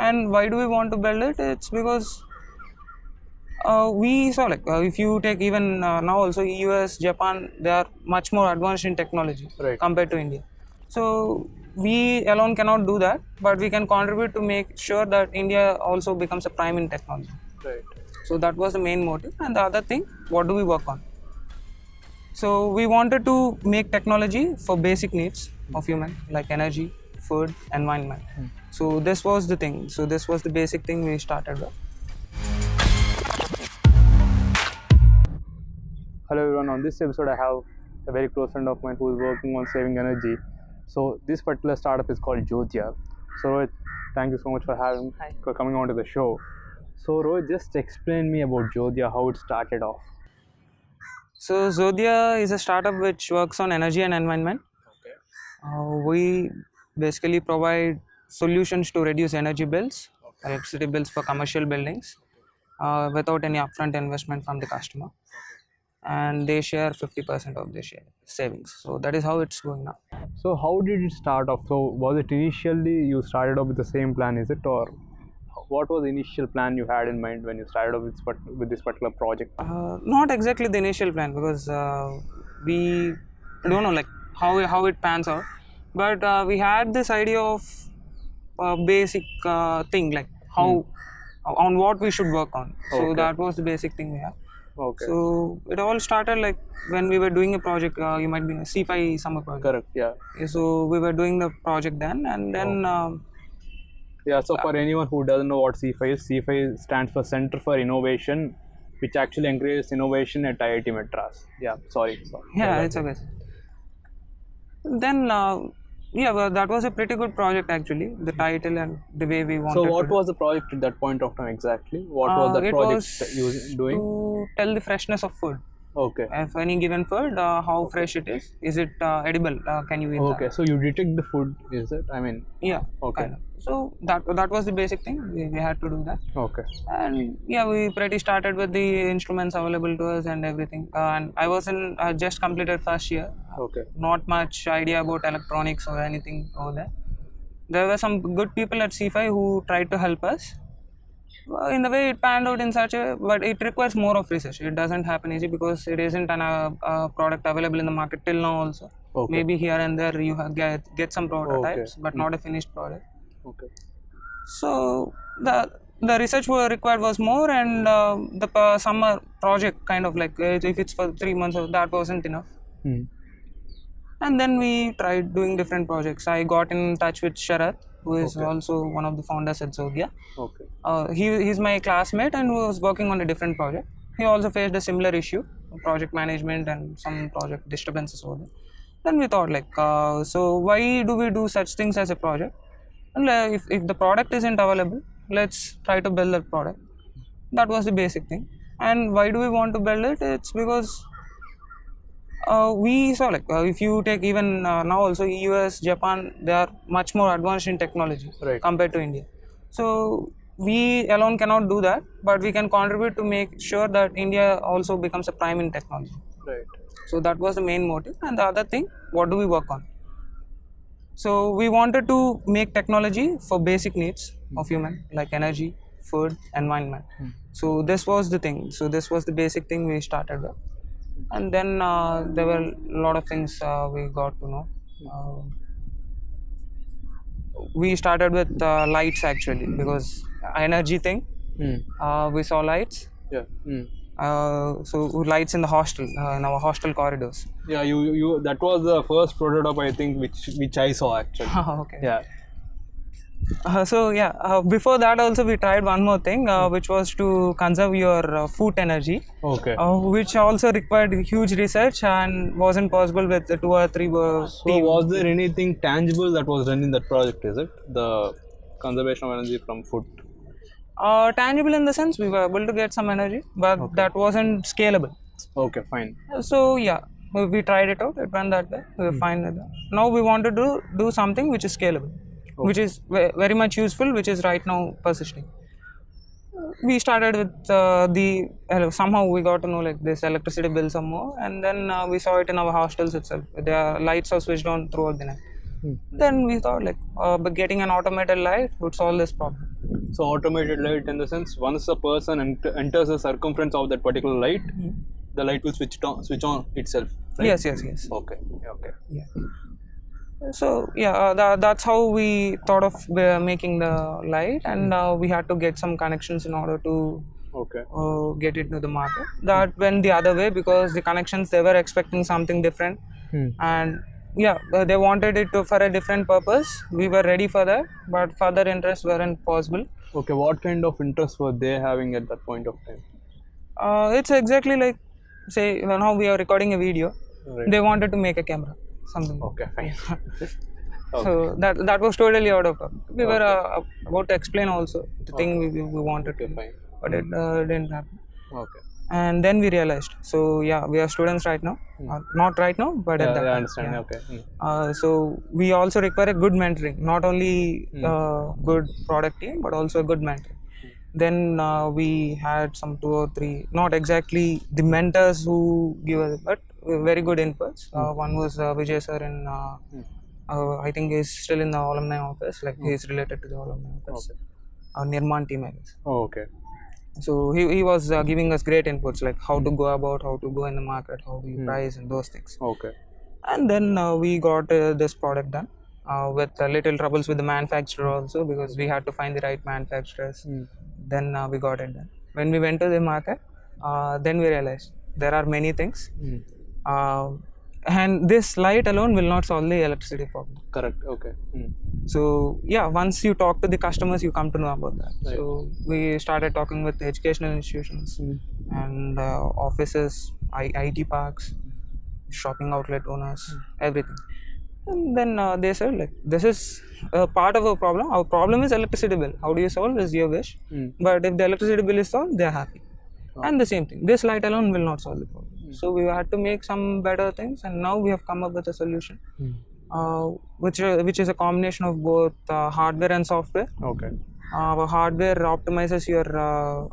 And why do we want to build it? It's because we saw if you take even now also US, Japan, they are much more advanced in technology Right. compared to India. So we alone cannot do that, but we can contribute to make sure that India also becomes a prime in technology. Right. So that was the main motive. And the other thing, what do we work on? So we wanted to make technology for basic needs of human, like energy, food, environment. So this was the thing. So this was the basic thing we started with. Hello everyone, on this episode I have a very close friend of mine who is working on saving energy. So this particular startup is called Jyotia. So Rohit, thank you so much for coming on to the show. So Rohit, just explain me about Jyotia, how it started off. So Zodia is a startup which works on energy and environment. We basically provide solutions to reduce energy bills, electricity bills for commercial buildings, without any upfront investment from the customer. And they share 50% of the savings. So that is how it's going now. So how did it start off? So was it initially you started off with the same plan, is it, or what was the initial plan you had in mind when you started off with this particular project? Not exactly the initial plan, because we don't know how it pans out, but we had this idea of basic thing, like how on what we should work on. So Okay. that was the basic thing we had. Okay. So it all started like when we were doing a project. You might be in a C5 summer project. Correct. Yeah. So we were doing the project then, and then Yeah, so for anyone who doesn't know what C5 is, C5 stands for Center for Innovation, which actually encourages innovation at IIT Madras. Yeah, sorry. yeah, it's okay. Then yeah, well, that was a pretty good project actually. The title and the way we wanted. So what to do. was the project at that point of time exactly? What was the It project was you were doing? to tell the freshness of food. Okay. If any given food, how fresh it is it edible? Can you eat Okay, that? so you detect the food, is it? I mean, Yeah. Okay. Kind of. So that was the basic thing. We had to do that. okay. And yeah, we pretty started with the instruments available to us and everything. And I was in just completed first year. Okay. Not much idea about electronics or anything over there. There were some good people at C5 who tried to help us. In the way it panned out in such a, but it requires more of research. It doesn't happen easy because it isn't a product available in the market till now also. Okay. Maybe here and there you get some prototypes, but not a finished product. Okay. So the research required was more, and the summer project kind of like if it's for 3 months, that wasn't enough. Hmm. And then we tried doing different projects. I got in touch with Sharath, who is also one of the founders at Zodia. Okay. He's my classmate and was working on a different project. He also faced a similar issue, project management and some project disturbances over there. Then we thought so why do we do such things as a project? And if the product isn't available, let's try to build that product. That was the basic thing. And why do we want to build it? It's because we saw if you take even now also US, Japan, they are much more advanced in technology Right. compared to India. So we alone cannot do that, but we can contribute to make sure that India also becomes a prime in technology. Right. So that was the main motive. And the other thing, what do we work on? So we wanted to make technology for basic needs of human, like energy, food, environment. So this was the thing. So this was the basic thing we started with. And then there were a lot of things we got to know. We started with lights actually, because energy thing. We saw lights. Yeah. So lights in the hostel, in our hostel corridors. Yeah, you that was the first prototype I think which I saw actually. Okay. Yeah. So yeah, before that also we tried one more thing, which was to conserve your food energy, Okay. which also required huge research and wasn't possible with the 2 or 3 So teams. was there anything tangible that was done in that project, is it? The conservation of energy from food. Tangible in the sense we were able to get some energy, but that wasn't scalable. Okay, fine. So yeah, we tried it out. It went that way. We were fine with that. Now we wanted to do something which is scalable, which is very much useful, which is right now persisting. We started with somehow we got to know like this electricity bill some more, and then we saw it in our hostels itself. The lights are switched on throughout the night. Then we thought like but getting an automated light would solve this problem. So automated light in the sense, once a person enters the circumference of that particular light, the light will switch on itself. Right? Yes. Okay. Okay. Yeah. So yeah, that's how we thought of making the light, and we had to get some connections in order to Okay. get it to the market. That went the other way because the connections, they were expecting something different, and yeah, they wanted it to, for a different purpose. We were ready for that, but further interests weren't possible. Okay. What kind of interest were they having at that point of time? It's exactly like, say, now we are recording a video. Right. They wanted to make a camera, something. Okay. Fine. So that was totally out of topic. We were about to explain also the thing we wanted to, Fine. but it didn't happen. Okay. And then we realized. So yeah, we are students right now. Not right now, but at that I time. understand. Yeah. Okay. So we also require a good mentoring, not only good product team, but also a good mentoring. Then we had some 2 or 3, not exactly the mentors who give us, but very good inputs. One was Vijay sir in, I think he's still in the alumni office, like he's related to the alumni office. Nirman team, I guess. Oh, okay. So he was giving us great inputs, like how to go about, how to go in the market, how do you price and those things. Okay. And then we got this product done with little troubles with the manufacturer also, because we had to find the right manufacturers. Then we got it done. When we went to the market, then we realized there are many things. And this light alone will not solve the electricity problem. Correct. Okay. So yeah, once you talk to the customers, you come to know about that. Right. So we started talking with the educational institutions and offices, IT parks, shopping outlet owners, everything. And then they said like, this is part of our problem. Our problem is electricity bill. How do you solve is your wish. But if the electricity bill is solved, they are happy. And the same thing, this light alone will not solve the problem. So we had to make some better things, and now we have come up with a solution, which is a combination of both hardware and software. Okay. Our hardware optimizes your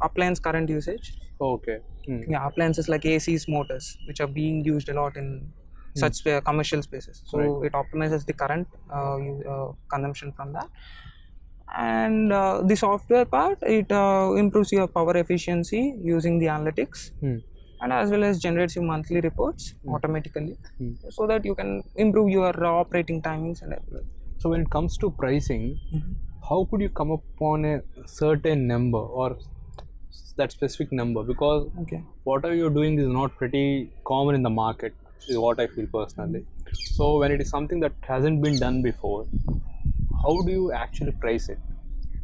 appliance current usage. Okay. Yeah, appliances like ACs, motors, which are being used a lot in such commercial spaces. So it optimizes the current consumption from that. And the software part, it improves your power efficiency using the analytics, and as well as generates you monthly reports automatically, so that you can improve your operating timings and everything. So when it comes to pricing, how could you come upon a certain number or that specific number? Because whatever you're doing is not pretty common in the market, is what I feel personally. So when it is something that hasn't been done before, how do you actually price it?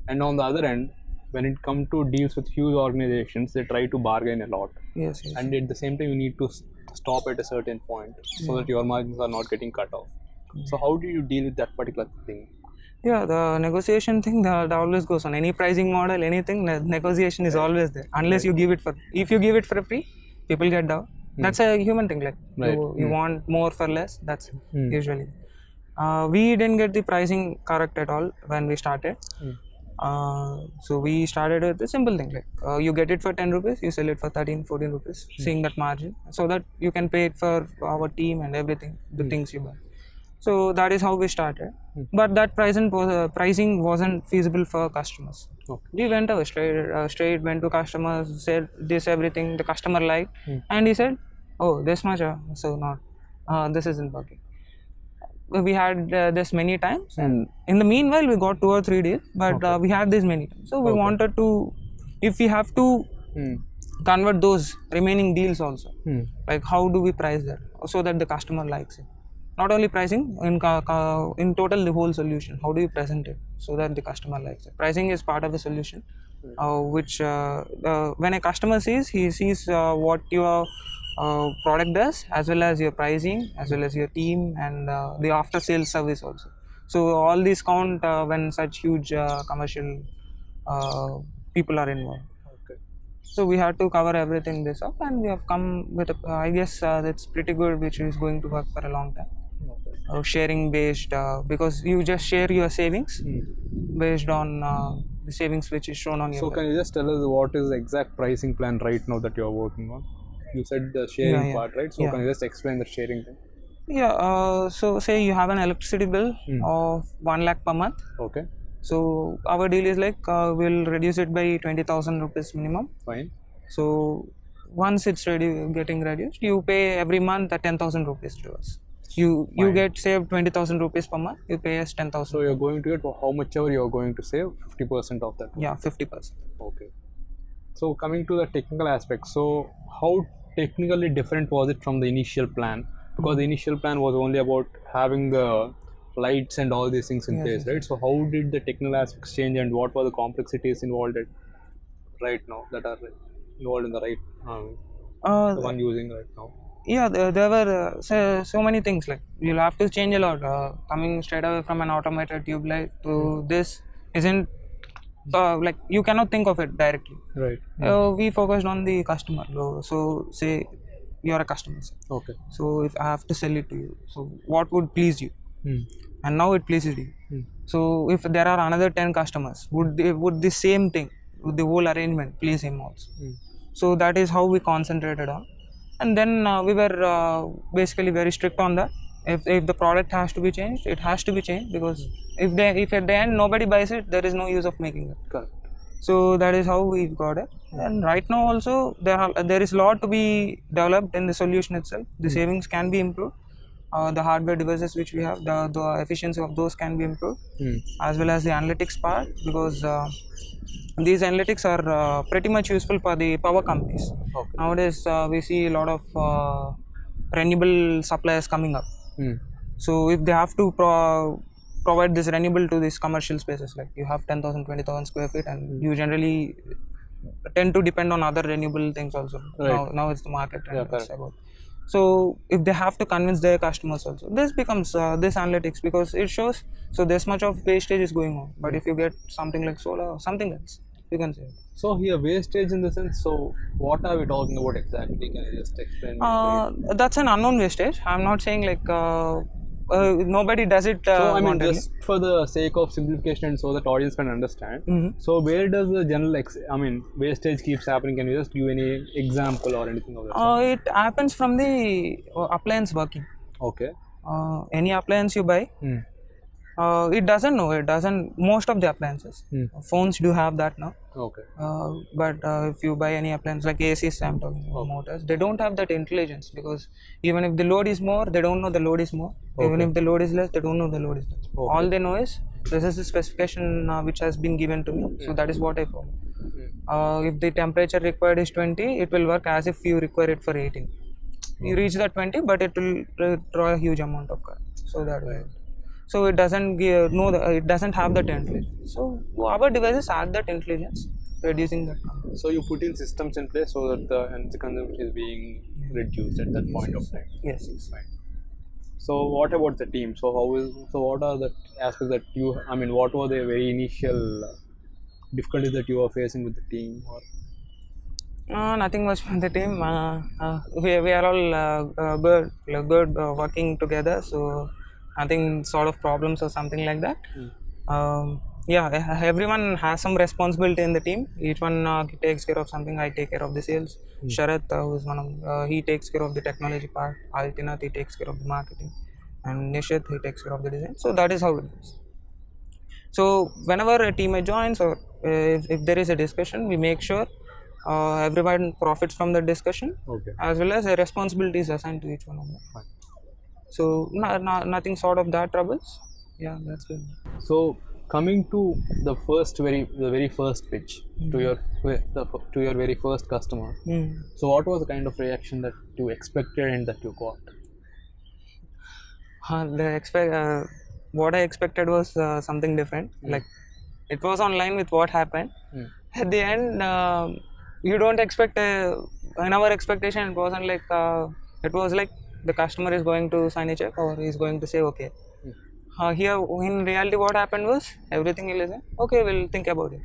And on the other end, when it comes to deals with huge organizations, they try to bargain a lot. Yes. And at the same time, you need to stop at a certain point so that your margins are not getting cut off. So how do you deal with that particular thing? Yeah, the negotiation thing that always goes on. Any pricing model, anything, negotiation is always there. Unless you give it for, if you give it for free, people get down. That's a human thing. Like you want more for less. That's usually. We didn't get the pricing correct at all when we started. So we started with a simple thing, like you get it for 10 rupees, you sell it for 13, 14 rupees, seeing that margin, so that you can pay it for our team and everything, the things you buy. So that is how we started. But that pricing wasn't feasible for customers. We went away straight went to customers, said this, everything, the customer liked, and he said, oh, this much, so not, this isn't working. We had this many times, and in the meanwhile we got 2 or 3 deals, but we had this many times. So we wanted to, if we have to convert those remaining deals also, like how do we price that so that the customer likes it? Not only pricing, in total the whole solution, how do you present it so that the customer likes it? Pricing is part of the solution, which when a customer sees, he sees what your product does, as well as your pricing, as well as your team, and the after sales service also. So all these count when such huge commercial people are involved. So we had to cover everything this up, and we have come with I guess that's pretty good, which is going to work for a long time. Sharing based, because you just share your savings based on the savings which is shown on your. So can you just tell us what is the exact pricing plan right now that you are working on? You said the sharing part, right? So can you just explain the sharing thing? Yeah, so say you have an electricity bill of 1 lakh per month. Okay, So our deal is like we'll reduce it by 20,000 rupees minimum. fine. So once it's getting reduced, you pay every month at 10,000 rupees to us. You Fine. get saved 20,000 rupees per month. You pay us 10,000. So you're going to get how much ever you're going to save 50% of that. Yeah, 50%. Okay. So coming to the technical aspect, so how technically different was it from the initial plan? Because the initial plan was only about having the lights and all these things in Yes, place, yes, right? So how did the technical aspects change, and what were the complexities involved right now that are involved in the right Uh, the one using right now? yeah, there were so many things like you'll have to change a lot. Coming straight away from an automated tube light to this isn't like you cannot think of it directly. Right. We focused on the customer. So say you're a customer. Say. Okay. So if I have to sell it to you, so what would please you? Hmm. And now it pleases you. Hmm. So if there are another 10 customers, would the same thing, would the whole arrangement please him also? Hmm. So that is how we concentrated on, and then we were basically very strict on that. If the product has to be changed, it has to be changed, because if at the end nobody buys it, there is no use of making it. Correct. So that is how we got it. And right now also there is a lot to be developed in the solution itself. The savings can be improved. The hardware devices which we have, the efficiency of those can be improved, as well as the analytics part, because these analytics are pretty much useful for the power companies. Okay. Nowadays we see a lot of renewable suppliers coming up. Hmm. So if they have to provide this renewable to these commercial spaces, like you have 10,000, 20,000 square feet, and you generally tend to depend on other renewable things also. Right. Now it's the market trend. Yeah, It's about. So if they have to convince their customers also, this becomes this analytics, because it shows so this much of wastage is going on. But if you get something like solar or something else, you can say. So here wastage in the sense. So what are we talking about exactly? Can you just explain? That's an unknown wastage. I'm not saying like nobody does it. So I mean, wantonly. just for the sake of simplification, and so that audience can understand. So where does the general, wastage keeps happening? Can you just give any example or anything of that sort? It happens from the appliance working. Okay. Any appliance you buy, it doesn't know. It doesn't. Most of the appliances, phones do have that now. Okay. But if you buy any appliance like ACs, I'm talking about motors, they don't have that intelligence, because even if the load is more, they don't know the load is more. Even if the load is less, they don't know the load is less. All they know is this is the specification which has been given to me, so that is what I follow. If the temperature required is 20, it will work as if you require it for 18. You reach the 20, but it will draw a huge amount of current. So that way. So it doesn't give it doesn't have that intelligence. So our devices add that intelligence, reducing that current. So you put in systems in place so that the energy consumption is being reduced at that point of time. Yes, yes. Right. So what about the team? So what are the aspects that you? I mean, what were the very initial difficulties that you were facing with the team? Or Nothing much from the team. We are all good working together. So nothing sort of problems or something like that. Yeah, everyone has some responsibility in the team. Each one takes care of something. I take care of the sales. Sharath, who is one of he takes care of the technology part. Aditinath, he takes care of the marketing, and Nishit, he takes care of the design. So that is how it is. So whenever a teammate joins, or if there is a discussion, we make sure everyone profits from the discussion, okay. as well as a responsibility is assigned to each one of them. Fine. So nothing sort of that troubles. Yeah, that's good. So coming to the very first pitch to your very first customer. So what was the kind of reaction that you expected and that you got? What I expected was something different. Like it was online with what happened. At the end, you don't expect. In our expectation, it wasn't like. It was like the customer is going to sign a check, or he's going to say okay. Here, in reality, what happened was everything he listened. Okay, we'll think about it.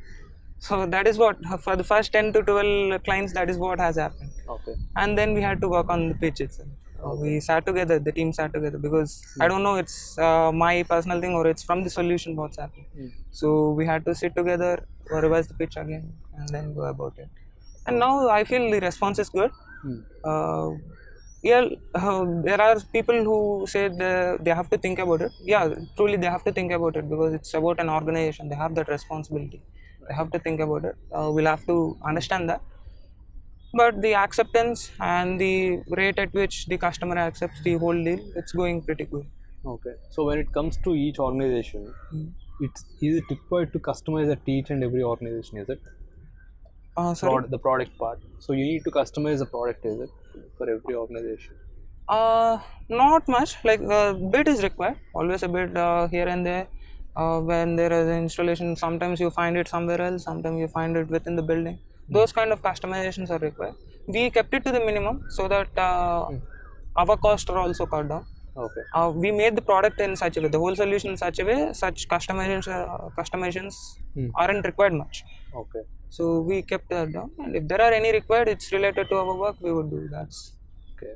So that is what for the first 10 to 12 clients. That is what has happened. Okay. And then we had to work on the pitch itself. We sat together, the team sat together, because I don't know it's my personal thing or it's from the solution what's happening. So we had to sit together, revise the pitch again, and then go about it. And now I feel the response is good. yeah, there are people who say they have to think about it. Yeah, truly they have to think about it because it's about an organization. They have that responsibility. They have to think about it. We'll have to understand that. But the acceptance and the rate at which the customer accepts the whole deal, it's going pretty good. Okay. So when it comes to each organization, is it required to customize at each and every organization? Is it Sorry. the product part? So you need to customize the product, is it, for every organization? Not much. Like a bit is required. Always a bit here and there. When there is an installation, sometimes you find it somewhere else. Sometimes you find it within the building. Those kind of customizations are required. We kept it to the minimum so that our costs are also cut down. Okay. We made the product in such a way, the whole solution in such a way, such customizations aren't required much. Okay. So we kept that down, and if there are any required, it's related to our work, we would do that. Okay.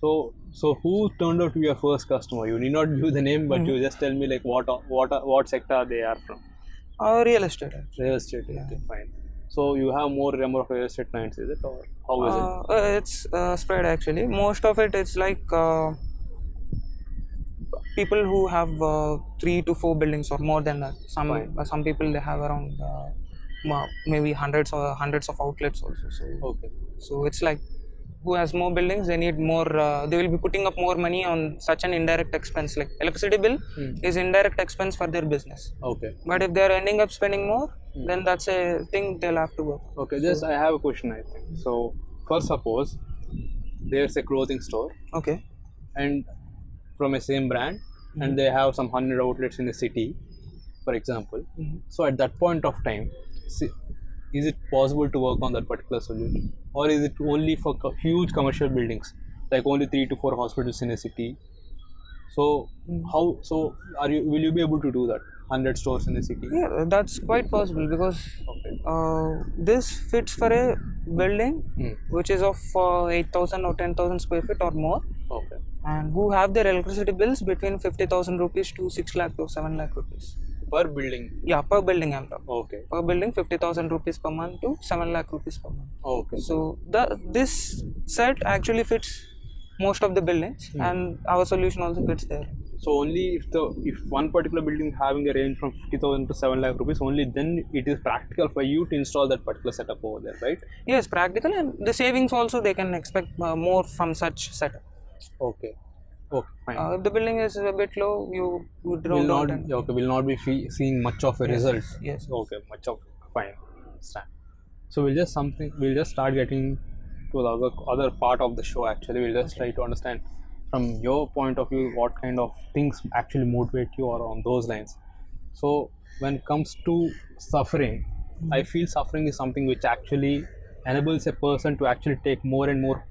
So who turned out to be your first customer? You need not give the name, but you just tell me like what sector they are from. Real estate. Actually. Real estate. Okay, fine. So you have more number of real estate clients, is it, or how is it? It's spread actually. Most of it, it's like people who have 3 to 4 buildings or more than that. Some people they have around maybe hundreds of outlets also. So Okay. so it's like who has more buildings, they need more. They will be putting up more money on such an indirect expense. Like electricity bill is indirect expense for their business. Okay. But if they are ending up spending more, then that's a thing they'll have to work. Okay. Just I have a question. I think so. First, suppose there's a clothing store, Okay. and from a same brand, and they have some 100 outlets in the city, for example. So at that point of time, is it possible to work on that particular solution, or is it only for huge commercial buildings, like only 3 to 4 hospitals in a city? So will you be able to do that, 100 stores in a city? Yeah, that's quite possible because this fits for a building which is of 8,000 or 10,000 square feet or more, Okay. and who have their electricity bills between 50,000 rupees to 6 lakh to 7 lakh rupees. Per building. Yeah, per building I'm talking. Okay. Per building 50,000 rupees per month to 7 lakh rupees per month. Okay. So this set actually fits most of the buildings, and our solution also fits there. So only if one particular building having a range from 50,000 to 7 lakh rupees, only then it is practical for you to install that particular setup over there, right? Yes, practical, and the savings also they can expect more from such setup. Okay. Okay, fine. If the building is a bit low, you would will not be seeing much of a result. Yes. Okay, much of fine. Understand. So we'll just start getting to the other part of the show. Actually, we'll just try to understand from your point of view what kind of things actually motivate you, or on those lines. So when it comes to suffering, I feel suffering is something which actually enables a person to actually take more and more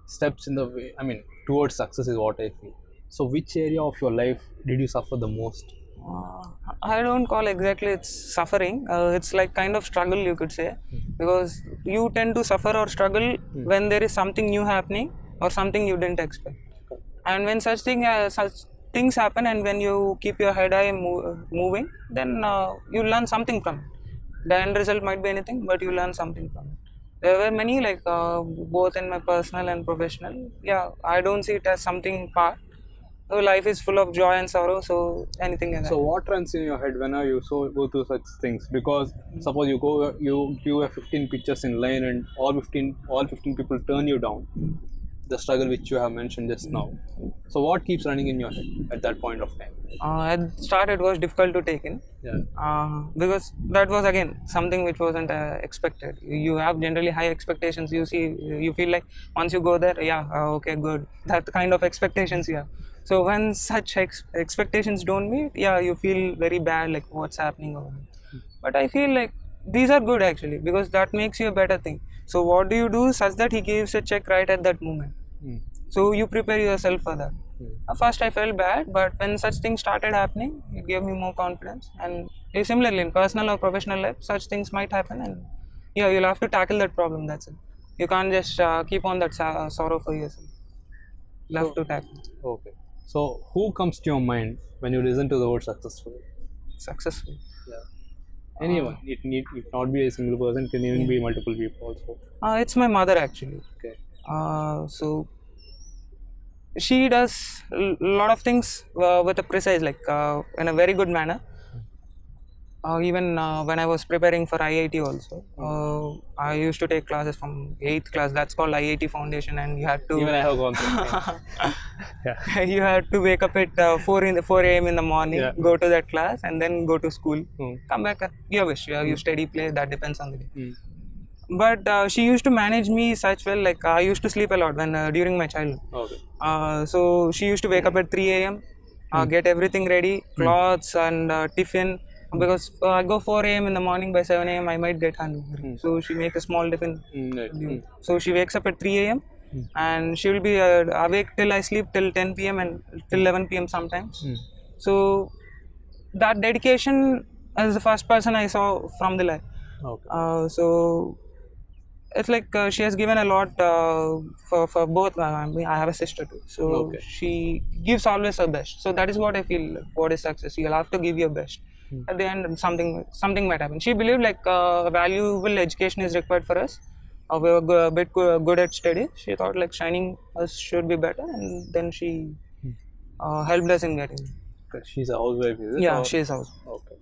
steps in the way, towards success, is what I feel. So which area of your life did you suffer the most? I don't call exactly it's suffering. It's like kind of struggle, you could say, because you tend to suffer or struggle when there is something new happening or something you didn't expect. And when such things happen, and when you keep your head high moving, then you learn something from it. The end result might be anything, but you learn something from it. There were many, like both in my personal and professional. Yeah, I don't see it as something part. So life is full of joy and sorrow, so anything like that. So what runs in your head whenever you go through such things? Because suppose you give 15 pictures in line, and all 15 people turn you down. The struggle which you have mentioned just now. So what keeps running in your head at that point of time? At start it was difficult to take in. Yeah. Because that was again something which wasn't expected. You have generally high expectations. You feel like once you go there, okay, good. That kind of expectations you have. So when such expectations don't meet, you feel very bad, like what's happening over here. But I feel like these are good actually, because that makes you a better thing. So what do you do such that he gives a check right at that moment? So you prepare yourself for that. First I felt bad, but when such things started happening, it gave me more confidence. And similarly in personal or professional life, such things might happen, and you'll have to tackle that problem. That's it. You can't just keep on that sorrow for yourself. You'll have to tackle. Okay. So who comes to your mind when you listen to the word successful? Successful. Yeah. Anyone. It not be a single person. It can even be multiple people also. It's my mother actually. Okay. So she does a lot of things with a precise, like in a very good manner. Even when I was preparing for IIT also, I used to take classes from 8th class. That's called IIT Foundation, and you had to Even I have gone through. Yeah. you had to wake up at 4 a.m. in the morning, Yeah. go to that class, and then go to school. Mm. Come back. Your wish. You study, play. That depends on the day. Mm. But she used to manage me such well. Like I used to sleep a lot when during my childhood. Okay. So she used to wake up at 3 a.m., get everything ready, clothes and tiffin. Because I go 4 a.m. in the morning, by 7 a.m. I might get hungry. So she make a small tiffin. Right. So she wakes up at 3 a.m. and she will be awake till I sleep till 10 p.m. and till 11 p.m. sometimes. So that dedication is the first person I saw from the life. Okay. So it's like she has given a lot for both. I mean, I have a sister too, so Okay. she gives always her best. So that is what I feel. What is success? You'll have to give your best. At the end, something might happen. She believed like valuable education is required for us. We were a bit good at study. She thought like shining us should be better, and then she helped us in getting. Okay. She's a housewife, is it? Yeah, Or- she's also. Okay.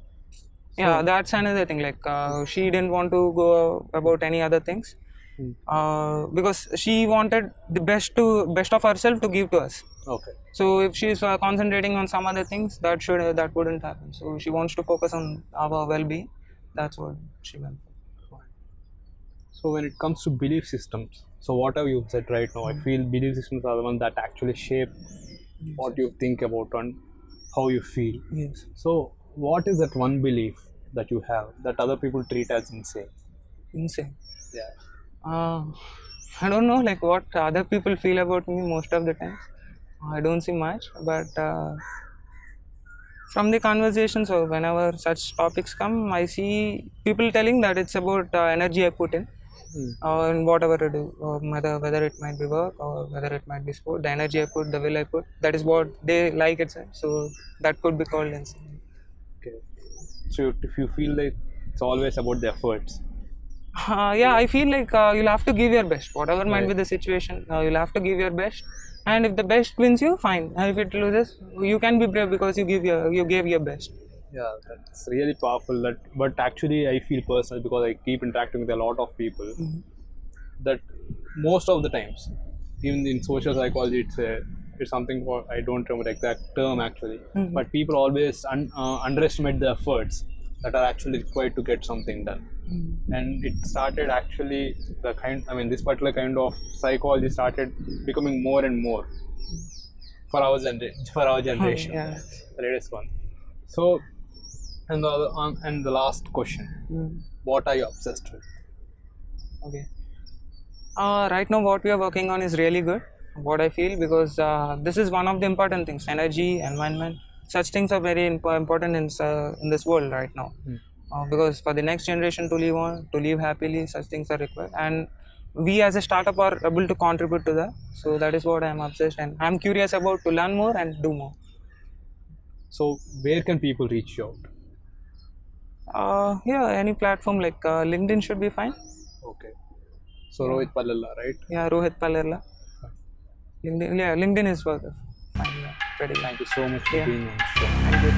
Yeah, that's another thing. Like she didn't want to go about any other things, because she wanted the best of herself to give to us. Okay. So if she's concentrating on some other things, that wouldn't happen. So she wants to focus on our well-being. That's what she meant. So when it comes to belief systems, so what have you said right now? I feel belief systems are the ones that actually shape what you think about and how you feel. Yes. So what is that one belief that you have that other people treat as insane? Insane. Yeah. I don't know like what other people feel about me most of the times. I don't see much, but from the conversations or whenever such topics come, I see people telling that it's about energy I put in. In whatever I do, or whether it might be work or whether it might be sport, the energy I put, the will I put, that is what they like it. So that could be called insane. Okay. So if you feel like it's always about the efforts. Yeah, I feel like you'll have to give your best, whatever might be Right. the situation. You'll have to give your best, and if the best wins you, fine. And if it loses, you can be brave because you gave your best. Yeah, that's really powerful. But actually, I feel personal because I keep interacting with a lot of people. That most of the times, even in social psychology, it's something for I don't remember the exact term actually. But people always underestimate the efforts that are actually required to get something done. And it started actually this particular kind of psychology started becoming more and more for our generation, Yeah. the latest one. So, and the last question, what are you obsessed with? Okay. Right now, what we are working on is really good. What I feel, because this is one of the important things: energy, environment. Such things are very important in this world right now. Because for the next generation to live on, to live happily, such things are required, and we as a startup are able to contribute to that. So that is what I am obsessed, and I am curious about to learn more and do more. So, where can people reach you out? Yeah, any platform like LinkedIn should be fine. Okay. So, Rohit Pallala, right? Yeah, Rohit Palerla. LinkedIn is fine. Yeah, pretty good. Thank you so much for Yeah. being on the show. Thank you.